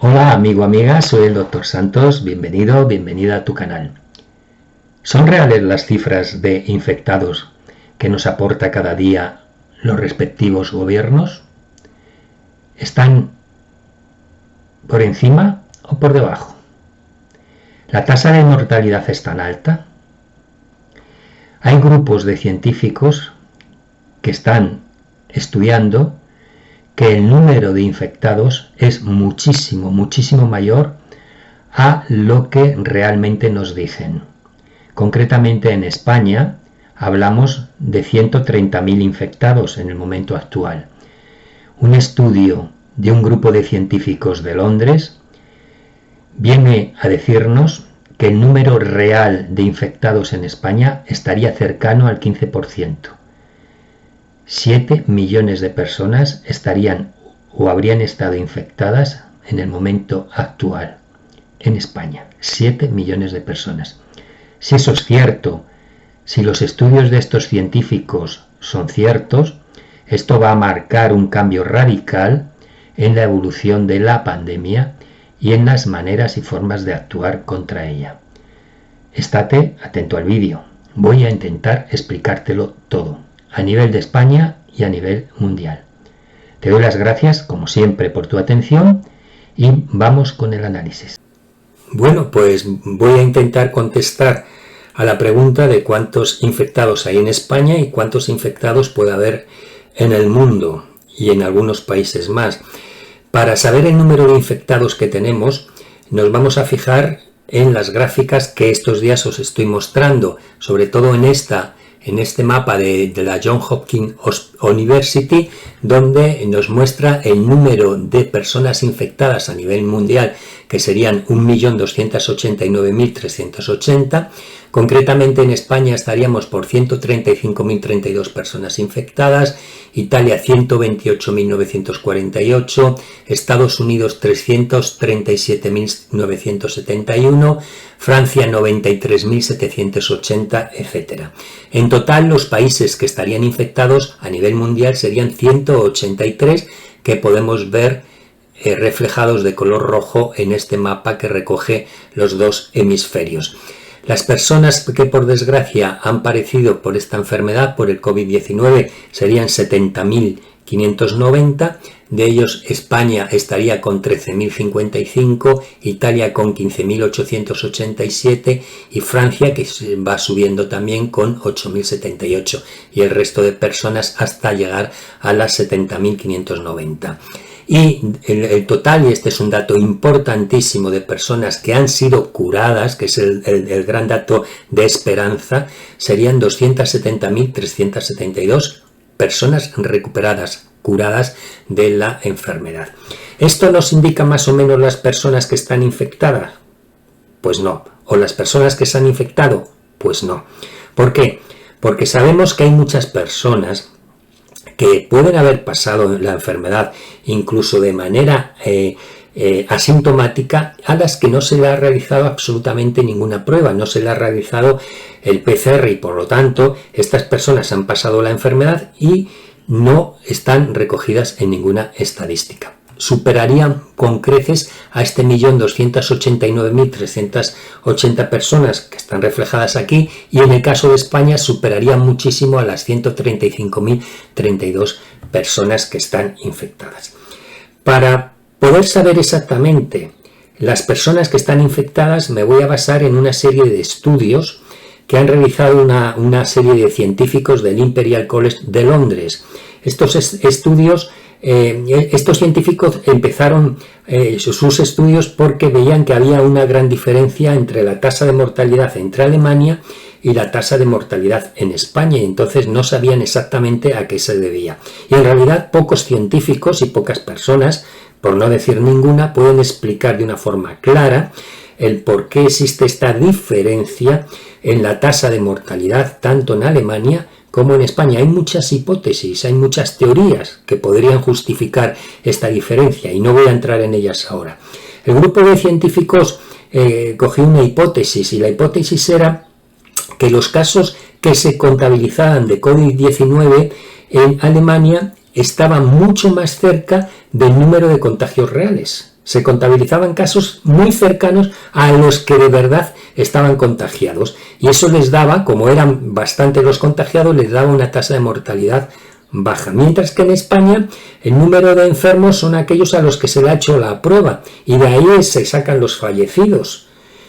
Hola amigo, amiga, soy el Dr. Santos, bienvenido, bienvenida a tu canal. ¿Son reales las cifras de infectados que nos aporta cada día los respectivos gobiernos? ¿Están por encima o por debajo? ¿La tasa de mortalidad es tan alta? Hay grupos de científicos que están estudiando que el número de infectados es muchísimo mayor a lo que realmente nos dicen. Concretamente en España hablamos de 130.000 infectados en el momento actual. Un estudio de un grupo de científicos de Londres viene a decirnos que el número real de infectados en España estaría cercano al 15%. 7 millones de personas estarían o habrían estado infectadas en el momento actual en España. 7 millones de personas. Si eso es cierto, si los estudios de estos científicos son ciertos, esto va a marcar un cambio radical en la evolución de la pandemia y en las maneras y formas de actuar contra ella. Estate atento al vídeo. Voy a intentar explicártelo todo, a nivel de España y a nivel mundial. Te doy las gracias, como siempre, por tu atención y vamos con el análisis. Bueno, pues voy a intentar contestar a la pregunta de cuántos infectados hay en España y cuántos infectados puede haber en el mundo y en algunos países más. Para saber el número de infectados que tenemos, nos vamos a fijar en las gráficas que estos días os estoy mostrando, sobre todo en este mapa de la Johns Hopkins University, donde nos muestra el número de personas infectadas a nivel mundial, que serían 1.289.380. Concretamente en España estaríamos por 135.032 personas infectadas, Italia 128.948, Estados Unidos 337.971, Francia 93.780, etc. En total, los países que estarían infectados a nivel mundial serían 183, que podemos ver reflejados de color rojo en este mapa que recoge los dos hemisferios. Las personas que por desgracia han padecido por esta enfermedad, por el COVID-19, serían 70.590, de ellos España estaría con 13.055, Italia con 15.887 y Francia, que va subiendo también, con 8.078, y el resto de personas hasta llegar a las 70.590. Y el total, y este es un dato importantísimo, de personas que han sido curadas, que es el gran dato de esperanza, serían 270.372 personas recuperadas, curadas de la enfermedad. ¿Esto nos indica más o menos las personas que están infectadas? Pues no. ¿O las personas que se han infectado? Pues no. ¿Por qué? Porque sabemos que hay muchas personas que pueden haber pasado la enfermedad incluso de manera asintomática, a las que no se le ha realizado absolutamente ninguna prueba, no se le ha realizado el PCR, y por lo tanto estas personas han pasado la enfermedad y no están recogidas en ninguna estadística. Superarían con creces a este 1.289.380 personas que están reflejadas aquí, y en el caso de España superarían muchísimo a las 135.032 personas que están infectadas. Para poder saber exactamente las personas que están infectadas, me voy a basar en una serie de estudios que han realizado una serie de científicos del Imperial College de Londres. Estos estudios, estos científicos empezaron sus estudios porque veían que había una gran diferencia entre la tasa de mortalidad entre Alemania y la tasa de mortalidad en España, y entonces no sabían exactamente a qué se debía. Y en realidad pocos científicos y pocas personas, por no decir ninguna, pueden explicar de una forma clara el por qué existe esta diferencia en la tasa de mortalidad tanto en Alemania como en España. Hay muchas hipótesis, hay muchas teorías que podrían justificar esta diferencia, y no voy a entrar en ellas ahora. El grupo de científicos cogió una hipótesis, y la hipótesis era que los casos que se contabilizaban de COVID-19 en Alemania estaban mucho más cerca del número de contagios reales. Se contabilizaban casos muy cercanos a los que de verdad estaban contagiados. Y eso les daba, como eran bastantes los contagiados, les daba una tasa de mortalidad baja. Mientras que en España el número de enfermos son aquellos a los que se le ha hecho la prueba. Y de ahí se sacan los fallecidos.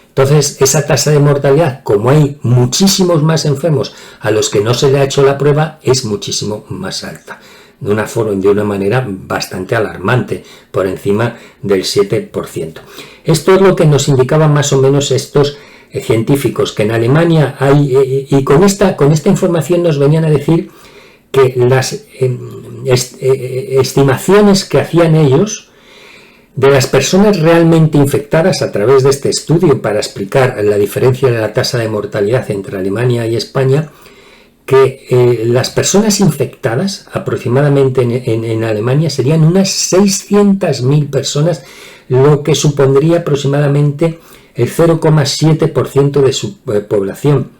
Entonces, esa tasa de mortalidad, como hay muchísimos más enfermos a los que no se le ha hecho la prueba, es muchísimo más alta. De una manera bastante alarmante, por encima del 7%. Esto es lo que nos indicaban más o menos estos científicos, que en Alemania hay, y con esta información nos venían a decir que las estimaciones que hacían ellos de las personas realmente infectadas a través de este estudio para explicar la diferencia de la tasa de mortalidad entre Alemania y España, que las personas infectadas aproximadamente en Alemania serían unas 600.000 personas, lo que supondría aproximadamente el 0,7% de su población.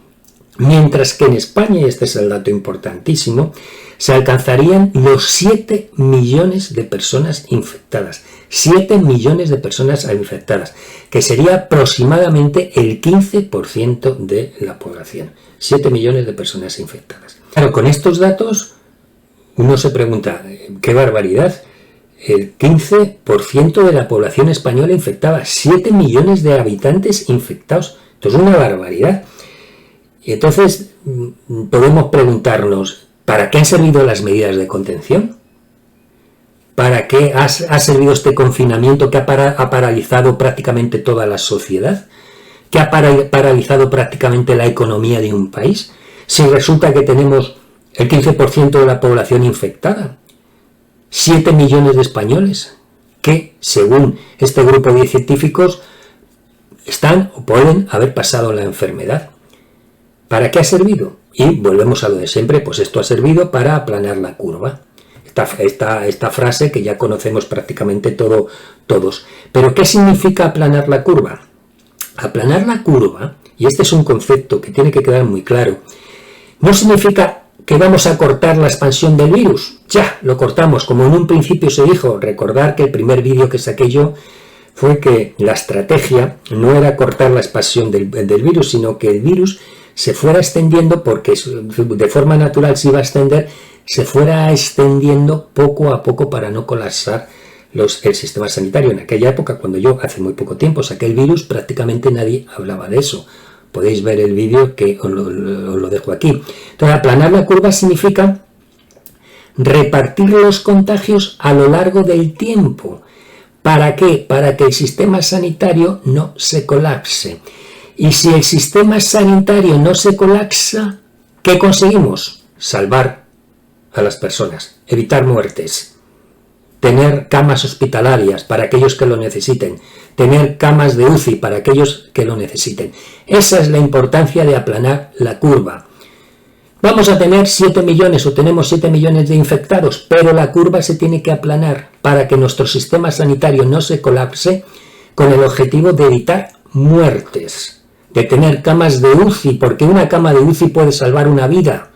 Mientras que en España, y este es el dato importantísimo, se alcanzarían los 7 millones de personas infectadas. 7 millones de personas infectadas, que sería aproximadamente el 15% de la población. 7 millones de personas infectadas. Claro, con estos datos uno se pregunta, ¡qué barbaridad! El 15% de la población española infectada, 7 millones de habitantes infectados. Esto es una barbaridad. Y entonces podemos preguntarnos, ¿para qué han servido las medidas de contención? ¿Para qué ha servido este confinamiento que ha paralizado prácticamente toda la sociedad? ¿Que ha paralizado prácticamente la economía de un país? Si resulta que tenemos el 15% de la población infectada, 7 millones de españoles, que según este grupo de científicos están o pueden haber pasado la enfermedad. ¿Para qué ha servido? Y volvemos a lo de siempre, pues esto ha servido para aplanar la curva. Esta frase que ya conocemos prácticamente todos. ¿Pero qué significa aplanar la curva? Aplanar la curva, y este es un concepto que tiene que quedar muy claro, no significa que vamos a cortar la expansión del virus. Ya, lo cortamos, como en un principio se dijo. Recordar que el primer vídeo que saqué yo fue que la estrategia no era cortar la expansión del virus, sino que el virus se fuera extendiendo, porque de forma natural se iba a extender, se fuera extendiendo poco a poco para no colapsar el sistema sanitario. En aquella época, cuando yo hace muy poco tiempo saqué el virus, prácticamente nadie hablaba de eso. Podéis ver el vídeo que os lo dejo aquí. Entonces, aplanar la curva significa repartir los contagios a lo largo del tiempo. ¿Para qué? Para que el sistema sanitario no se colapse. Y si el sistema sanitario no se colapsa, ¿qué conseguimos? Salvar a las personas, evitar muertes, tener camas hospitalarias para aquellos que lo necesiten, tener camas de UCI para aquellos que lo necesiten. Esa es la importancia de aplanar la curva. Vamos a tener 7 millones o tenemos 7 millones de infectados, pero la curva se tiene que aplanar para que nuestro sistema sanitario no se colapse, con el objetivo de evitar muertes, de tener camas de UCI, porque una cama de UCI puede salvar una vida,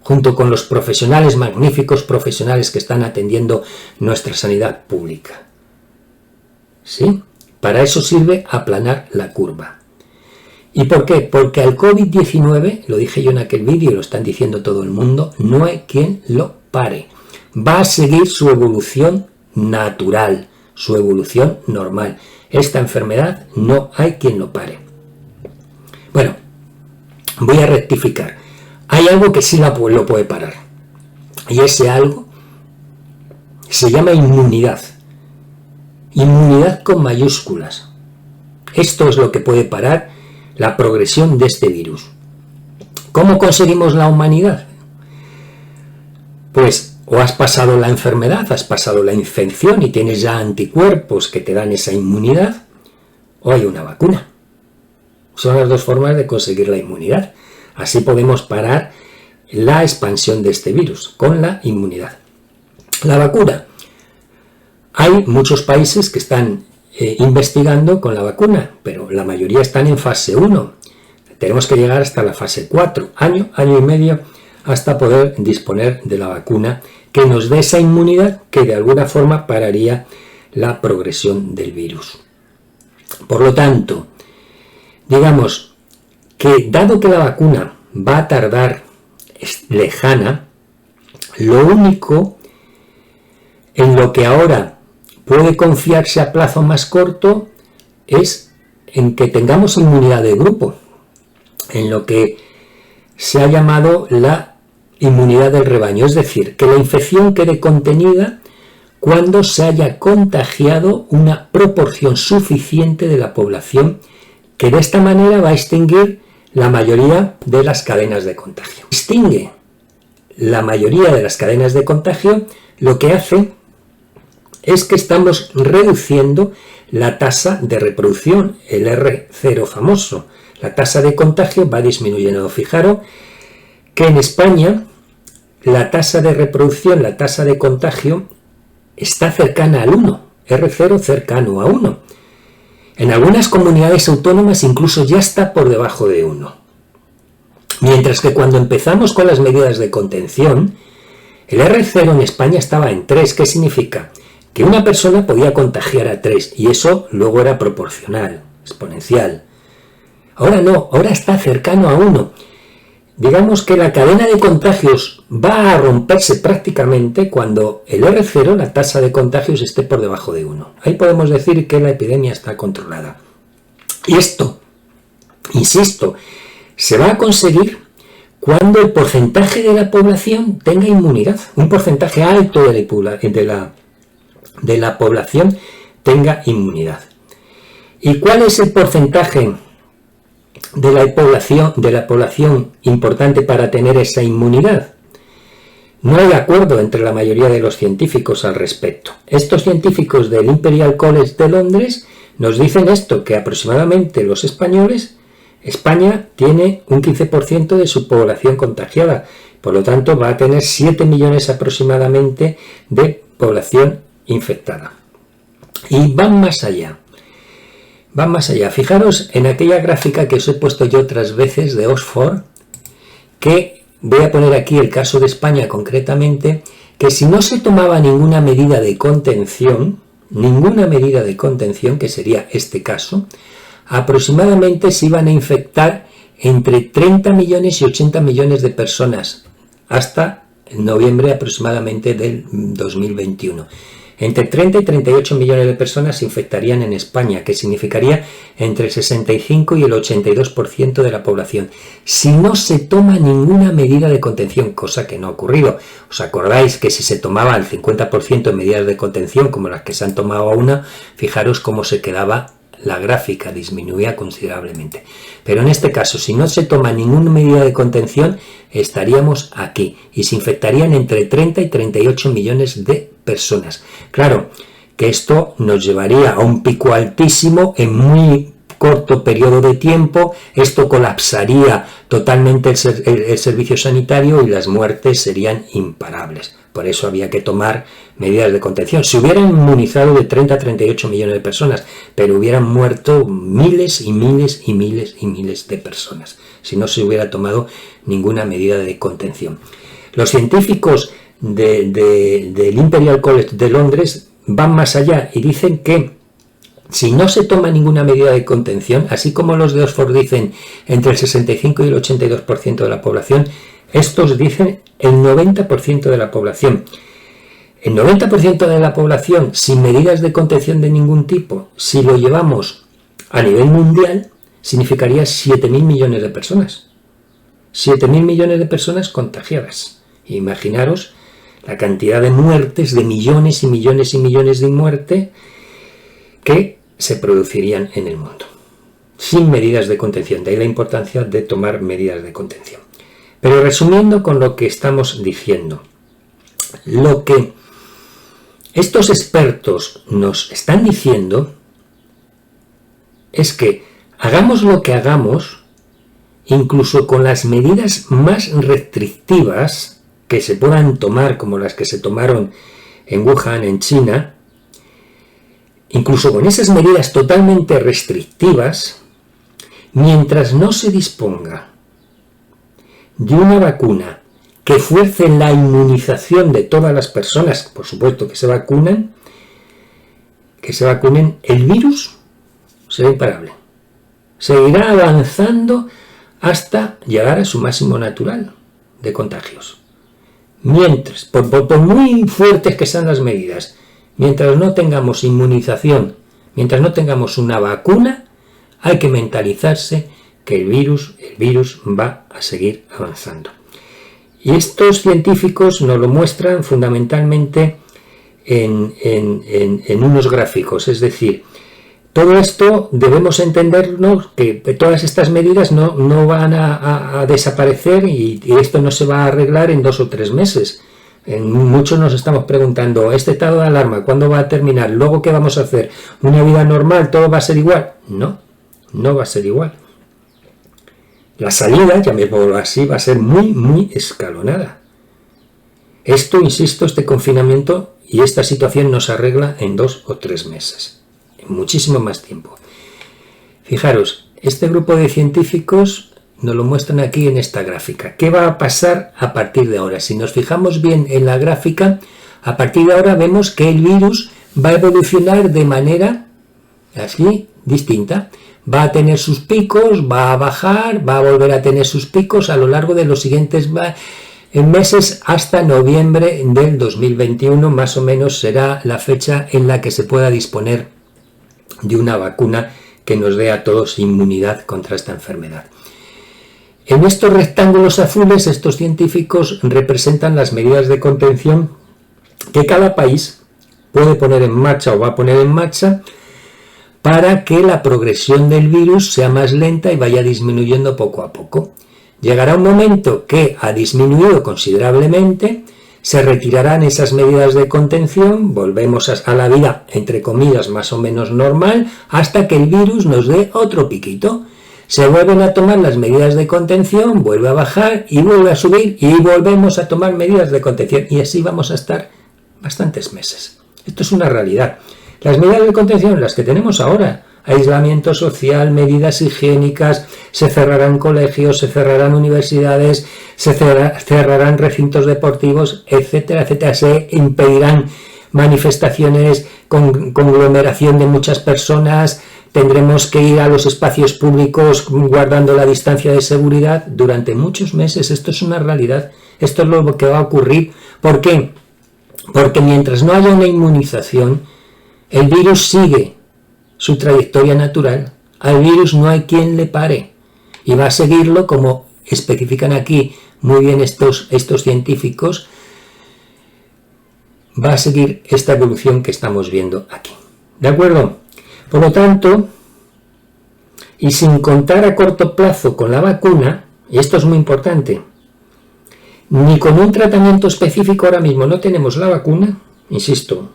junto con los profesionales, magníficos profesionales que están atendiendo nuestra sanidad pública. ¿Sí? Para eso sirve aplanar la curva. ¿Y por qué? Porque al COVID-19, lo dije yo en aquel vídeo y lo están diciendo todo el mundo, no hay quien lo pare. Va a seguir su evolución natural, su evolución normal. Esta enfermedad no hay quien lo pare. Bueno, voy a rectificar. Hay algo que sí lo puede parar. Y ese algo se llama inmunidad. Inmunidad con mayúsculas. Esto es lo que puede parar la progresión de este virus. ¿Cómo conseguimos la humanidad? Pues o has pasado la enfermedad, has pasado la infección y tienes ya anticuerpos que te dan esa inmunidad, o hay una vacuna. Son las dos formas de conseguir la inmunidad. Así podemos parar la expansión de este virus, con la inmunidad. La vacuna. Hay muchos países que están investigando con la vacuna, pero la mayoría están en fase 1. Tenemos que llegar hasta la fase 4, año y medio, hasta poder disponer de la vacuna que nos dé esa inmunidad que de alguna forma pararía la progresión del virus. Por lo tanto, digamos que dado que la vacuna va a tardar, es lejana, lo único en lo que ahora puede confiarse a plazo más corto es en que tengamos inmunidad de grupo, en lo que se ha llamado la inmunidad del rebaño, es decir, que la infección quede contenida cuando se haya contagiado una proporción suficiente de la población, que de esta manera va a extinguir la mayoría de las cadenas de contagio. Extingue la mayoría de las cadenas de contagio, lo que hace es que estamos reduciendo la tasa de reproducción, el R0 famoso. La tasa de contagio va disminuyendo. Fijaros que en España la tasa de reproducción, la tasa de contagio, está cercana al 1, R0 cercano a 1. En algunas comunidades autónomas incluso ya está por debajo de 1. Mientras que cuando empezamos con las medidas de contención, el R0 en España estaba en 3. ¿Qué significa? Que una persona podía contagiar a 3 y eso luego era proporcional, exponencial. Ahora no, ahora está cercano a 1. Digamos que la cadena de contagios va a romperse prácticamente cuando el R0, la tasa de contagios, esté por debajo de 1. Ahí podemos decir que la epidemia está controlada. Y esto, insisto, se va a conseguir cuando el porcentaje de la población tenga inmunidad, un porcentaje alto de la población tenga inmunidad. ¿Y cuál es el porcentaje de la población importante para tener esa inmunidad? No hay acuerdo entre la mayoría de los científicos al respecto. Estos científicos del Imperial College de Londres nos dicen esto, que aproximadamente los españoles, España tiene un 15% de su población contagiada, por lo tanto va a tener 7 millones aproximadamente de población infectada. Y van más allá. Van más allá. Fijaros en aquella gráfica que os he puesto yo otras veces de Oxford, que voy a poner aquí el caso de España concretamente, que si no se tomaba ninguna medida de contención, que sería este caso, aproximadamente se iban a infectar entre 30 millones y 80 millones de personas hasta noviembre aproximadamente del 2021. Entre 30 y 38 millones de personas se infectarían en España, que significaría entre el 65 y el 82% de la población, si no se toma ninguna medida de contención, cosa que no ha ocurrido. ¿Os acordáis que si se tomaba el 50% de medidas de contención, como las que se han tomado ahora, fijaros cómo se quedaba la gráfica, disminuía considerablemente? Pero en este caso, si no se toma ninguna medida de contención, estaríamos aquí y se infectarían entre 30 y 38 millones de personas. Claro que esto nos llevaría a un pico altísimo en muy corto periodo de tiempo, esto colapsaría totalmente el servicio sanitario y las muertes serían imparables. Por eso había que tomar medidas de contención. Se hubieran inmunizado de 30 a 38 millones de personas, pero hubieran muerto miles y miles y miles y miles de personas, si no se hubiera tomado ninguna medida de contención. Los científicos del Imperial College de Londres van más allá y dicen que si no se toma ninguna medida de contención, así como los de Oxford dicen entre el 65 y el 82% de la población, estos dicen el 90% de la población. El 90% de la población sin medidas de contención de ningún tipo, si lo llevamos a nivel mundial, significaría 7.000 millones de personas. 7.000 millones de personas contagiadas. Imaginaros la cantidad de muertes, de millones y millones y millones de muertes que se producirían en el mundo, sin medidas de contención. De ahí la importancia de tomar medidas de contención. Pero resumiendo con lo que estamos diciendo, lo que estos expertos nos están diciendo es que hagamos lo que hagamos, incluso con las medidas más restrictivas que se puedan tomar, como las que se tomaron en Wuhan, en China, incluso con esas medidas totalmente restrictivas, mientras no se disponga de una vacuna que fuerce la inmunización de todas las personas, por supuesto que se vacunan, que se vacunen, el virus será imparable. Seguirá avanzando hasta llegar a su máximo natural de contagios. Mientras, por muy fuertes que sean las medidas, mientras no tengamos inmunización, mientras no tengamos una vacuna, hay que mentalizarse que el virus va a seguir avanzando. Y estos científicos nos lo muestran fundamentalmente en unos gráficos, es decir, todo esto debemos entendernos que todas estas medidas no van a desaparecer y esto no se va a arreglar en 2 o 3 meses. Muchos nos estamos preguntando, ¿este estado de alarma cuándo va a terminar? ¿Luego qué vamos a hacer? ¿Una vida normal? ¿Todo va a ser igual? No va a ser igual. La salida, llamémoslo así, va a ser muy escalonada. Esto, insisto, este confinamiento y esta situación no se arregla en 2 o 3 meses. Muchísimo más tiempo. Fijaros, este grupo de científicos nos lo muestran aquí en esta gráfica. ¿Qué va a pasar a partir de ahora? Si nos fijamos bien en la gráfica, a partir de ahora vemos que el virus va a evolucionar de manera así distinta. Va a tener sus picos, va a bajar, va a volver a tener sus picos a lo largo de los siguientes meses hasta noviembre del 2021, más o menos será la fecha en la que se pueda disponer de una vacuna que nos dé a todos inmunidad contra esta enfermedad. En estos rectángulos azules, estos científicos representan las medidas de contención que cada país puede poner en marcha o va a poner en marcha para que la progresión del virus sea más lenta y vaya disminuyendo poco a poco. Llegará un momento que ha disminuido considerablemente, se retirarán esas medidas de contención, volvemos a la vida, entre comillas, más o menos normal, hasta que el virus nos dé otro piquito. Se vuelven a tomar las medidas de contención, vuelve a bajar y vuelve a subir y volvemos a tomar medidas de contención. Y así vamos a estar bastantes meses. Esto es una realidad. Las medidas de contención, las que tenemos ahora, aislamiento social, medidas higiénicas, se cerrarán colegios, se cerrarán universidades, se cerrarán recintos deportivos, etcétera, etcétera. Se impedirán manifestaciones con conglomeración de muchas personas, tendremos que ir a los espacios públicos guardando la distancia de seguridad durante muchos meses. Esto es una realidad, esto es lo que va a ocurrir. ¿Por qué? Porque mientras no haya una inmunización, el virus sigue su trayectoria natural. Al virus no hay quien le pare y va a seguirlo, como especifican aquí muy bien estos científicos, va a seguir esta evolución que estamos viendo aquí. ¿De acuerdo? Por lo tanto, y sin contar a corto plazo con la vacuna, y esto es muy importante, ni con un tratamiento específico ahora mismo no tenemos la vacuna, insisto,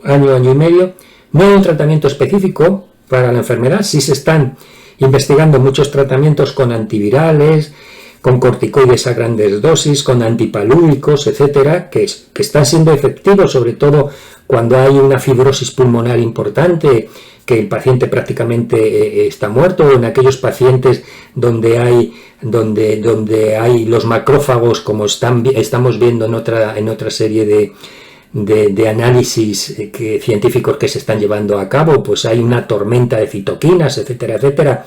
año y medio, no hay un tratamiento específico para la enfermedad. Sí se están investigando muchos tratamientos con antivirales, con corticoides a grandes dosis, con antipalúdicos, etcétera, que están siendo efectivos, sobre todo cuando hay una fibrosis pulmonar importante, que el paciente prácticamente está muerto, o en aquellos pacientes donde hay los macrófagos, como estamos viendo en otra serie de análisis científicos que se están llevando a cabo, pues hay una tormenta de citoquinas, etcétera, etcétera.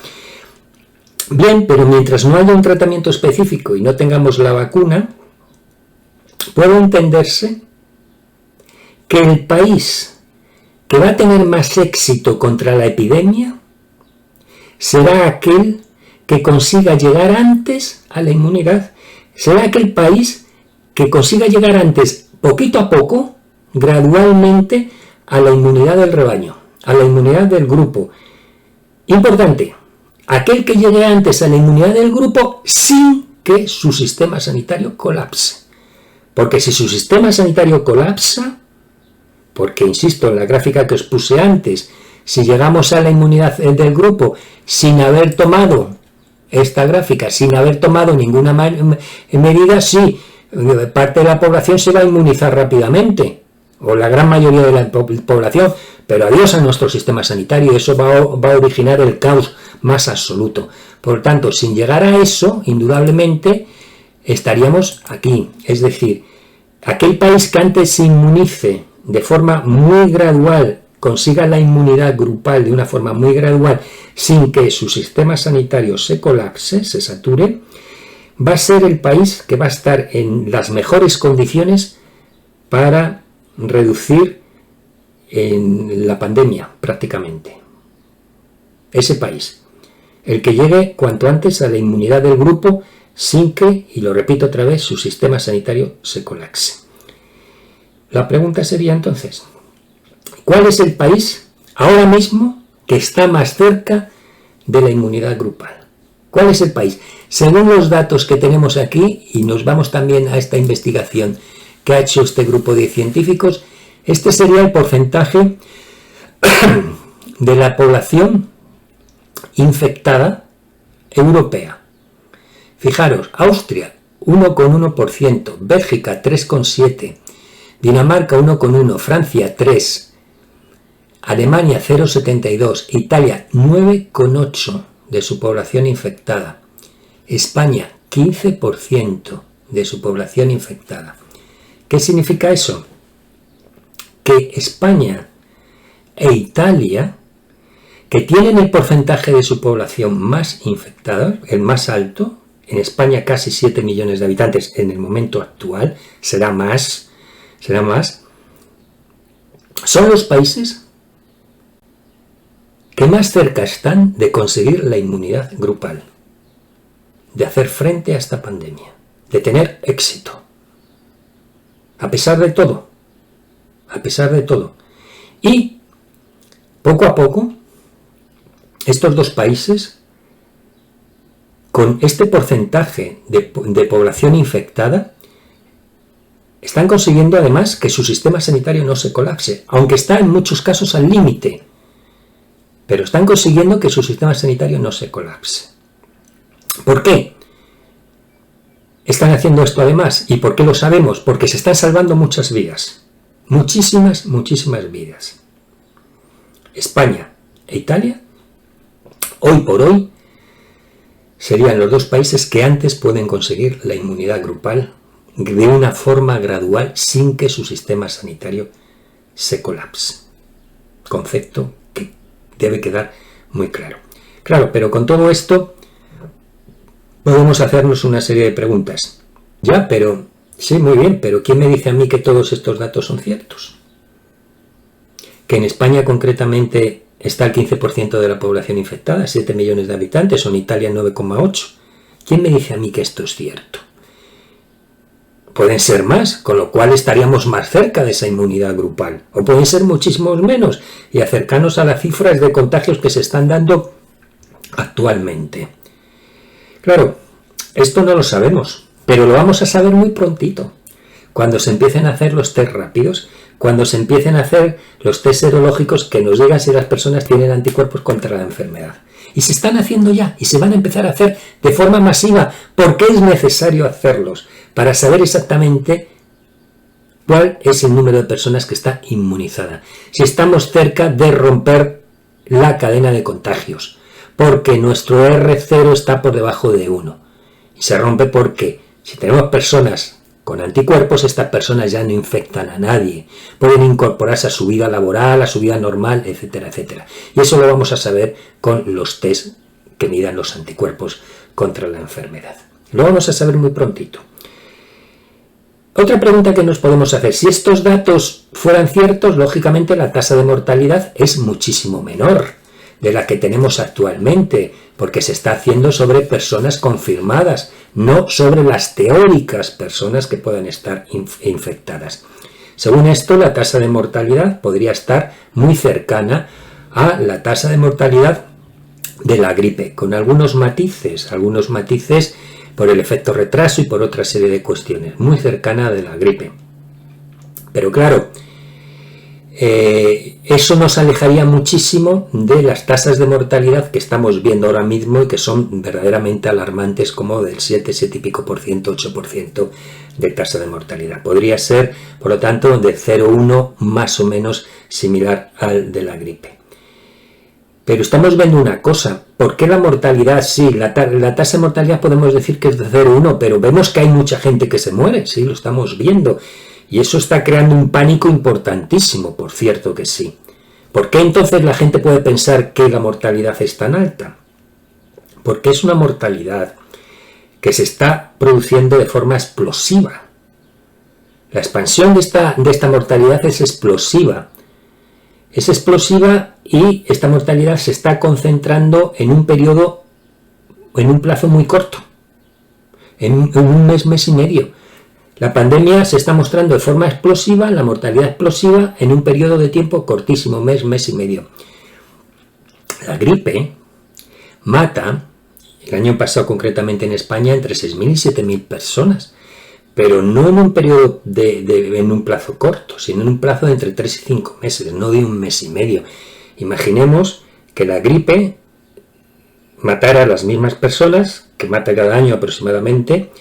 Bien, pero mientras no haya un tratamiento específico y no tengamos la vacuna, puede entenderse que el país que va a tener más éxito contra la epidemia será aquel que consiga llegar antes a la inmunidad, será aquel país que consiga llegar antes, poquito a poco, gradualmente, a la inmunidad del rebaño, a la inmunidad del grupo. Importante, aquel que llegue antes a la inmunidad del grupo sin que su sistema sanitario colapse. Porque si su sistema sanitario colapsa, porque insisto en la gráfica que os puse antes, si llegamos a la inmunidad del grupo sin haber tomado esta gráfica, sin haber tomado ninguna medida, sí, parte de la población se va a inmunizar rápidamente, o la gran mayoría de la población, pero adiós a nuestro sistema sanitario, y eso va a originar el caos más absoluto. Por lo tanto, sin llegar a eso, indudablemente, estaríamos aquí. Es decir, aquel país que antes se inmunice de forma muy gradual, consiga la inmunidad grupal de una forma muy gradual sin que su sistema sanitario se colapse, se sature, va a ser el país que va a estar en las mejores condiciones para reducir la pandemia prácticamente. Ese país, el que llegue cuanto antes a la inmunidad del grupo sin que, y lo repito otra vez, su sistema sanitario se colapse. La pregunta sería entonces, ¿cuál es el país ahora mismo que está más cerca de la inmunidad grupal? ¿Cuál es el país? Según los datos que tenemos aquí, y nos vamos también a esta investigación que ha hecho este grupo de científicos, este sería el porcentaje de la población infectada europea. Fijaros, Austria 1,1%, Bélgica 3,7%, Dinamarca 1,1%, Francia 3%, Alemania 0,72%, Italia 9,8% de su población infectada, España 15% de su población infectada. ¿Qué significa eso? Que España e Italia, que tienen el porcentaje de su población más infectada, el más alto, en España casi 7 millones de habitantes en el momento actual, será más, son los países que más cerca están de conseguir la inmunidad grupal, de hacer frente a esta pandemia, de tener éxito, a pesar de todo. Y poco a poco, estos dos países, con este porcentaje de población infectada, están consiguiendo además que su sistema sanitario no se colapse, aunque está en muchos casos al límite, pero están consiguiendo que su sistema sanitario no se colapse. ¿Por qué están haciendo esto además? ¿Y por qué lo sabemos? Porque se están salvando muchas vidas, muchísimas vidas. España e Italia, hoy por hoy, serían los dos países que antes pueden conseguir la inmunidad grupal de una forma gradual sin que su sistema sanitario se colapse. Concepto que debe quedar muy claro. Claro, pero con todo esto podemos hacernos una serie de preguntas. Ya, pero sí, muy bien, pero ¿quién me dice a mí que todos estos datos son ciertos? Que en España concretamente está el 15% de la población infectada, 7 millones de habitantes, o en Italia 9,8%. ¿Quién me dice a mí que esto es cierto? Pueden ser más, con lo cual estaríamos más cerca de esa inmunidad grupal. O pueden ser muchísimos menos y acercarnos a las cifras de contagios que se están dando actualmente. Claro, esto no lo sabemos, pero lo vamos a saber muy prontito. Cuando se empiecen a hacer los test rápidos, cuando se empiecen a hacer los test serológicos que nos digan si las personas tienen anticuerpos contra la enfermedad. Y se están haciendo ya, y se van a empezar a hacer de forma masiva, porque es necesario hacerlos, para saber exactamente cuál es el número de personas que está inmunizada. Si estamos cerca de romper la cadena de contagios, porque nuestro R0 está por debajo de 1. Y se rompe porque si tenemos personas con anticuerpos, estas personas ya no infectan a nadie. Pueden incorporarse a su vida laboral, a su vida normal, etcétera, etcétera. Y eso lo vamos a saber con los test que midan los anticuerpos contra la enfermedad. Lo vamos a saber muy prontito. Otra pregunta que nos podemos hacer, si estos datos fueran ciertos, lógicamente la tasa de mortalidad es muchísimo menor de la que tenemos actualmente, porque se está haciendo sobre personas confirmadas, no sobre las teóricas personas que puedan estar infectadas. Según esto, la tasa de mortalidad podría estar muy cercana a la tasa de mortalidad de la gripe, con algunos matices por el efecto retraso y por otra serie de cuestiones, muy cercana de la gripe. Pero claro, eso nos alejaría muchísimo de las tasas de mortalidad que estamos viendo ahora mismo y que son verdaderamente alarmantes, como del 7 y pico por ciento, 8% de tasa de mortalidad. Podría ser, por lo tanto, de 0,1 más o menos similar al de la gripe. Pero estamos viendo una cosa, ¿por qué la mortalidad? Sí, la tasa de mortalidad podemos decir que es de 0,1, pero vemos que hay mucha gente que se muere, sí, lo estamos viendo. Y eso está creando un pánico importantísimo, por cierto que sí. ¿Por qué entonces la gente puede pensar que la mortalidad es tan alta? Porque es una mortalidad que se está produciendo de forma explosiva. La expansión de esta mortalidad es explosiva. Es explosiva y esta mortalidad se está concentrando en un periodo, en un plazo muy corto, en un mes y medio. La pandemia se está mostrando de forma explosiva, la mortalidad explosiva, en un periodo de tiempo cortísimo, mes y medio. La gripe mata, el año pasado concretamente en España, entre 6.000 y 7.000 personas, pero no en un periodo en un plazo corto, sino en un plazo de entre 3 y 5 meses, no de un mes y medio. Imaginemos que la gripe matara a las mismas personas, que mata cada año aproximadamente,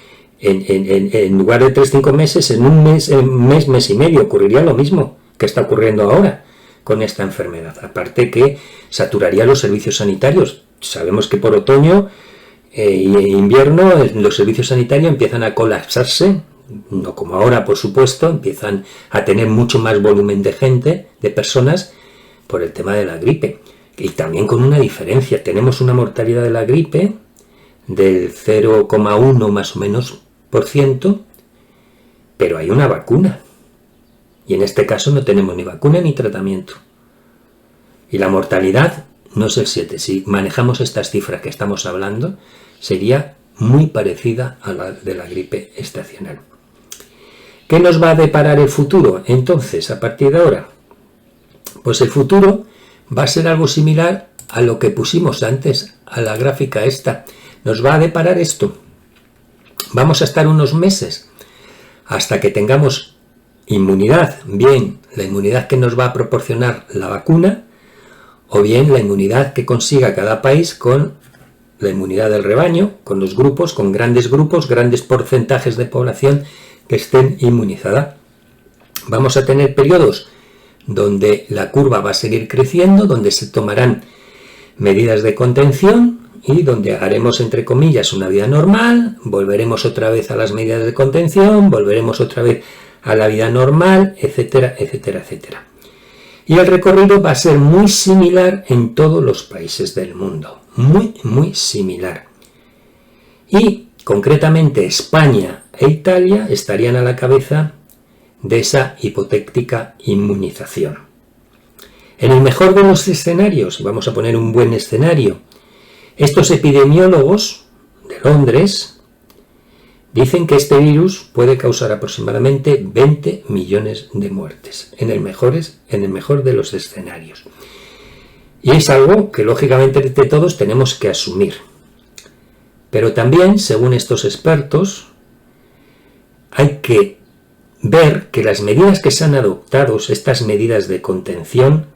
en lugar de 3-5 meses, en un mes y medio. Ocurriría lo mismo que está ocurriendo ahora con esta enfermedad. Aparte que saturaría los servicios sanitarios. Sabemos que por otoño e invierno los servicios sanitarios empiezan a colapsarse, no como ahora por supuesto, empiezan a tener mucho más volumen de gente, de personas, por el tema de la gripe. Y también con una diferencia, tenemos una mortalidad de la gripe del 0,1 más o menos %, pero hay una vacuna. Y en este caso no tenemos ni vacuna ni tratamiento. Y la mortalidad no es el 7. Si manejamos estas cifras que estamos hablando, sería muy parecida a la de la gripe estacional. ¿Qué nos va a deparar el futuro entonces a partir de ahora? Pues el futuro va a ser algo similar a lo que pusimos antes, a la gráfica esta. Nos va a deparar esto. Vamos a estar unos meses hasta que tengamos inmunidad, bien la inmunidad que nos va a proporcionar la vacuna, o bien la inmunidad que consiga cada país con la inmunidad del rebaño, con los grupos, con grandes grupos, grandes porcentajes de población que estén inmunizada. Vamos a tener periodos donde la curva va a seguir creciendo, donde se tomarán medidas de contención y donde haremos, entre comillas, una vida normal, volveremos otra vez a las medidas de contención, volveremos otra vez a la vida normal, etcétera, etcétera, etcétera. Y el recorrido va a ser muy similar en todos los países del mundo, muy, muy similar. Y concretamente España e Italia estarían a la cabeza de esa hipotética inmunización. En el mejor de los escenarios, vamos a poner un buen escenario, estos epidemiólogos de Londres dicen que este virus puede causar aproximadamente 20 millones de muertes, en el mejor de los escenarios. Y es algo que lógicamente entre todos tenemos que asumir. Pero también, según estos expertos, hay que ver que las medidas que se han adoptado, estas medidas de contención,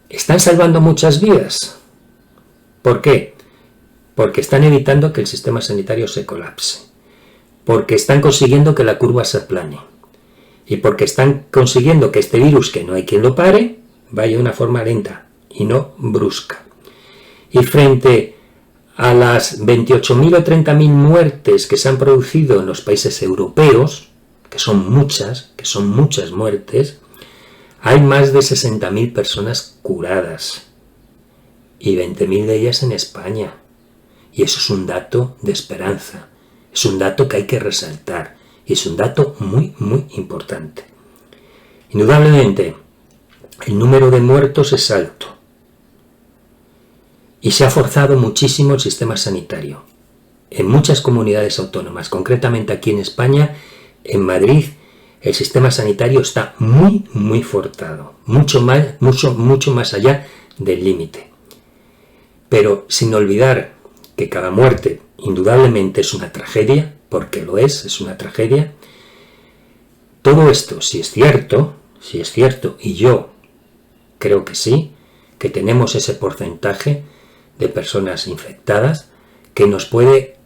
están salvando muchas vidas. ¿Por qué? Porque están evitando que el sistema sanitario se colapse, porque están consiguiendo que la curva se aplane y porque están consiguiendo que este virus, que no hay quien lo pare, vaya de una forma lenta y no brusca. Y frente a las 28.000 o 30.000 muertes que se han producido en los países europeos, que son muchas muertes, hay más de 60.000 personas curadas y 20.000 de ellas en España. Y eso es un dato de esperanza, es un dato que hay que resaltar y es un dato muy, muy importante. Indudablemente, el número de muertos es alto y se ha forzado muchísimo el sistema sanitario. En muchas comunidades autónomas, concretamente aquí en España, en Madrid, el sistema sanitario está muy, muy forzado, mucho más allá del límite. Pero sin olvidar que cada muerte indudablemente es una tragedia, porque lo es una tragedia. Todo esto, si es cierto, y yo creo que sí, que tenemos ese porcentaje de personas infectadas que nos puede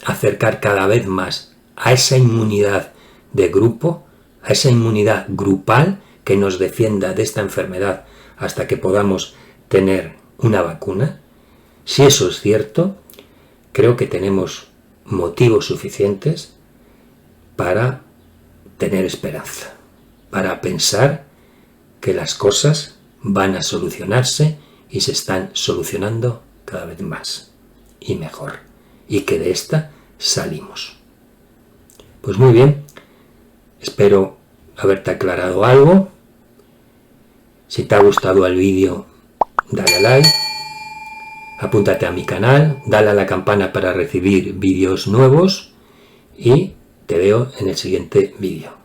acercar cada vez más a esa inmunidad de grupo, a esa inmunidad grupal que nos defienda de esta enfermedad hasta que podamos tener una vacuna. Si eso es cierto, creo que tenemos motivos suficientes para tener esperanza, para pensar que las cosas van a solucionarse y se están solucionando cada vez más y mejor, y que de esta salimos. Pues muy bien, espero haberte aclarado algo. Si te ha gustado el vídeo, dale a like, apúntate a mi canal, dale a la campana para recibir vídeos nuevos y te veo en el siguiente vídeo.